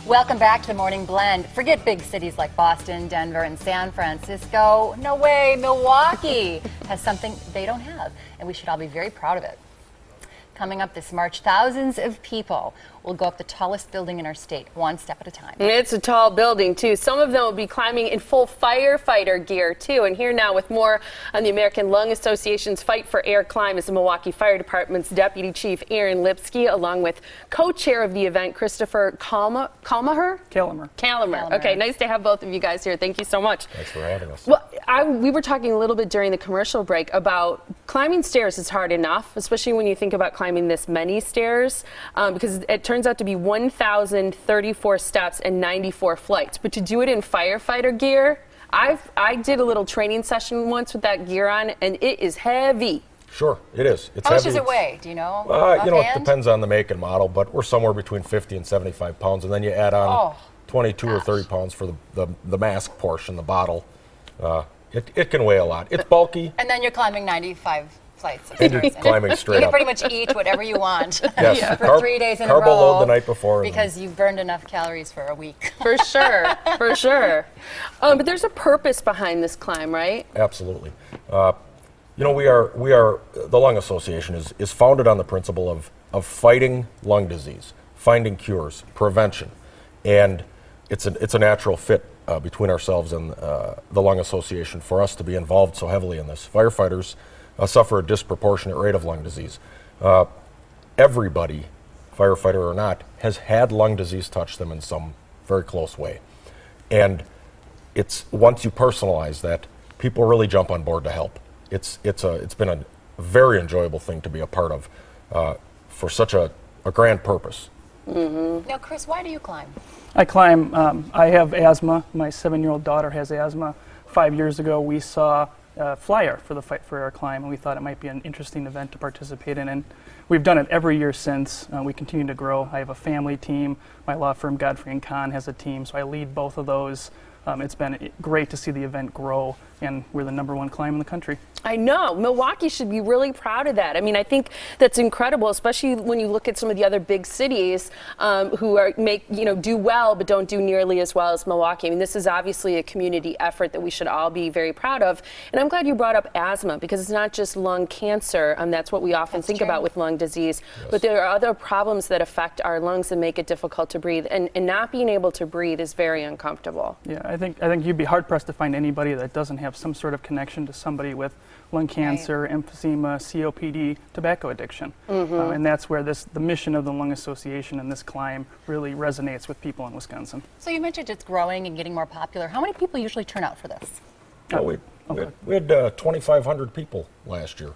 Welcome back to the Morning Blend. Forget big cities like Boston, Denver, and San Francisco. No way, Milwaukee has something they don't have, and we should all be very proud of it. Coming up this March, thousands of people will go up the tallest building in our state, one step at a time. It's a tall building, too. Some of them will be climbing in full firefighter gear, too. And here now with more on the American Lung Association's Fight for Air Climb is the Milwaukee Fire Department's Deputy Chief Aaron Lipsky, along with co-chair of the event, Christopher Calamer. Okay, nice to have both of you guys here. Thank you so much. Thanks for having us. Well, we were talking a little bit during the commercial break about climbing stairs is hard enough, especially when you think about climbing this many stairs, because it turns out to be 1,034 steps and 94 flights. But to do it in firefighter gear, I did a little training session once with that gear on, and it is heavy. Sure, it is. It's How much heavy. does it weigh? Do you know? It depends on the make and model, but we're somewhere between 50 and 75 pounds, and then you add on 22 or 30 pounds for the mask portion, the bottle. It can weigh a lot. It's bulky. And then you're climbing 95 flights. And you're climbing straight You can up. pretty much eat whatever you want Yes. for 3 days in a row. Carbo load the night before. Because you've burned enough calories for a week. For sure, for sure. But there's a purpose behind this climb, right? Absolutely. You know, we are the Lung Association is founded on the principle of fighting lung disease, finding cures, prevention, and it's a natural fit between ourselves and the Lung Association for us to be involved so heavily in this. Firefighters suffer a disproportionate rate of lung disease. Everybody, firefighter or not, has had lung disease touch them in some very close way, and it's once you personalize that, people really jump on board to help. It's been a very enjoyable thing to be a part of for such a grand purpose. Mm-hmm. Now, Chris, why do you climb? I climb. I have asthma. My 7-year-old daughter has asthma. 5 years ago, we saw a flyer for the Fight for Air Climb, and we thought it might be an interesting event to participate in. And we've done it every year since. We continue to grow. I have a family team. My law firm, Godfrey & Kahn, has a team, so I lead both of those. It's been great to see the event grow, and we're the number 1 climb in the country. I know. Milwaukee should be really proud of that. I mean, I think that's incredible, especially when you look at some of the other big cities who do well but don't do nearly as well as Milwaukee. I mean, this is obviously a community effort that we should all be very proud of. And I'm glad you brought up asthma, because it's not just lung cancer. That's what we often think about with lung disease. Yes. But there are other problems that affect our lungs and make it difficult to breathe. And not being able to breathe is very uncomfortable. Yeah, I think you'd be hard-pressed to find anybody that doesn't have some sort of connection to somebody with lung cancer, emphysema, COPD, tobacco addiction. Mm-hmm. And that's where the mission of the Lung Association and this climb really resonates with people in Wisconsin. So you mentioned it's growing and getting more popular. How many people usually turn out for this? We had 2,500 people last year.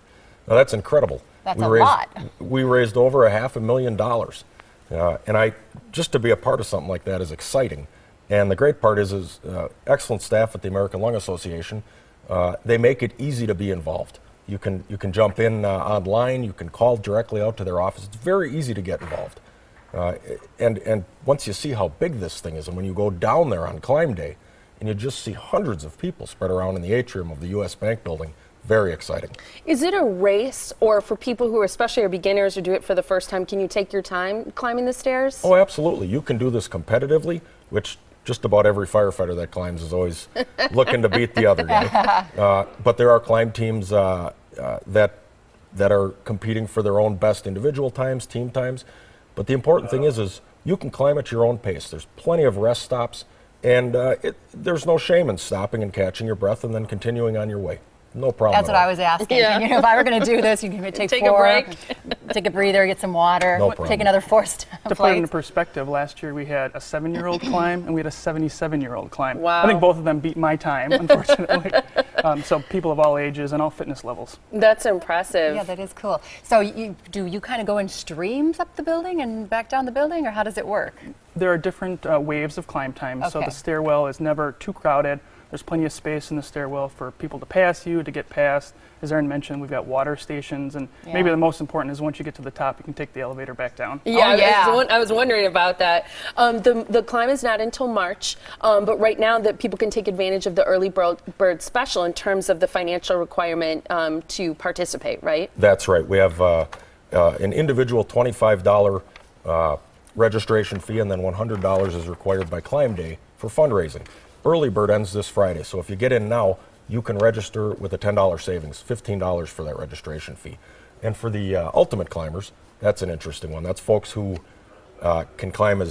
Now, that's incredible. That's a lot. We raised over $500,000. And just to be a part of something like that is exciting. And the great part is excellent staff at the American Lung Association. They make it easy to be involved. You can jump in online. You can call directly out to their office. It's very easy to get involved. And once you see how big this thing is, and when you go down there on climb day, and you just see hundreds of people spread around in the atrium of the U.S. Bank building, very exciting. Is it a race, or for people who especially are beginners or do it for the first time, can you take your time climbing the stairs? Oh, absolutely. You can do this competitively, which just about every firefighter that climbs is always looking to beat the other guy. But there are climb teams that are competing for their own best individual times, team times. But the important thing is you can climb at your own pace. There's plenty of rest stops, and there's no shame in stopping and catching your breath and then continuing on your way. No problem. That's what I was asking. Yeah. You know, if I were going to do this, you can take a break, take a breather, get some water, take another 4 steps. To put it into perspective, last year we had a 7-year-old climb and we had a 77-year-old climb. Wow. I think both of them beat my time, unfortunately. So people of all ages and all fitness levels. That's impressive. Yeah, that is cool. So do you kind of go in streams up the building and back down the building, or how does it work? There are different waves of climb time. Okay. So the stairwell is never too crowded. There's plenty of space in the stairwell for people to pass you, to get past. As Aaron mentioned, we've got water stations, and maybe the most important is once you get to the top, you can take the elevator back down. Yeah, I was wondering about that. The climb is not until March, but right now that people can take advantage of the early bird special in terms of the financial requirement to participate, right? That's right. We have an individual $25 registration fee, and then $100 is required by climb day for fundraising. Early bird ends this Friday, so if you get in now, you can register with a $10 savings, $15 for that registration fee. And for the ultimate climbers, that's an interesting one. That's folks who can climb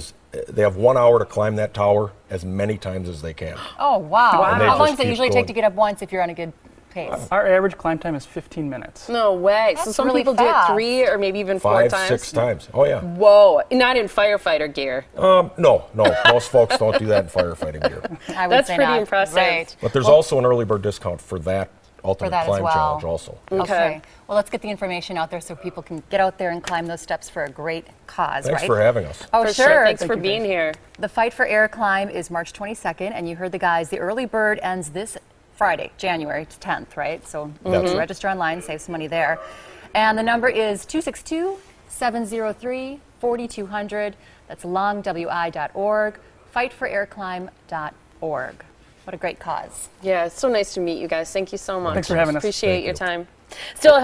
they have 1 hour to climb that tower as many times as they can. Oh, wow. And they How long just does it keep usually going. take to get up once if you're on a good pace? Our average climb time is 15 minutes. No way. So That's some really people fast. do it 3 or maybe even 4 5, times. 6 times. Oh, yeah. Whoa. Not in firefighter gear. No. Most folks don't do that in firefighting gear. I would That's say pretty not. impressive. Right. But there's also an early bird discount for that ultimate that as climb well. challenge also. Okay. Well, let's get the information out there so people can get out there and climb those steps for a great cause, Thanks right? for having us. Oh, For sure. Thanks for being here. The Fight for Air climb is March 22nd, and you heard the guys. The early bird ends this Friday, January 10th, right? So That's right. register online, save some money there. And the number is 262-703-4200. That's longwi.org, fightforairclimb.org. What a great cause. Yeah, it's so nice to meet you guys. Thank you so much. Thanks for having us. Appreciate Thank your you. time. Still ahead.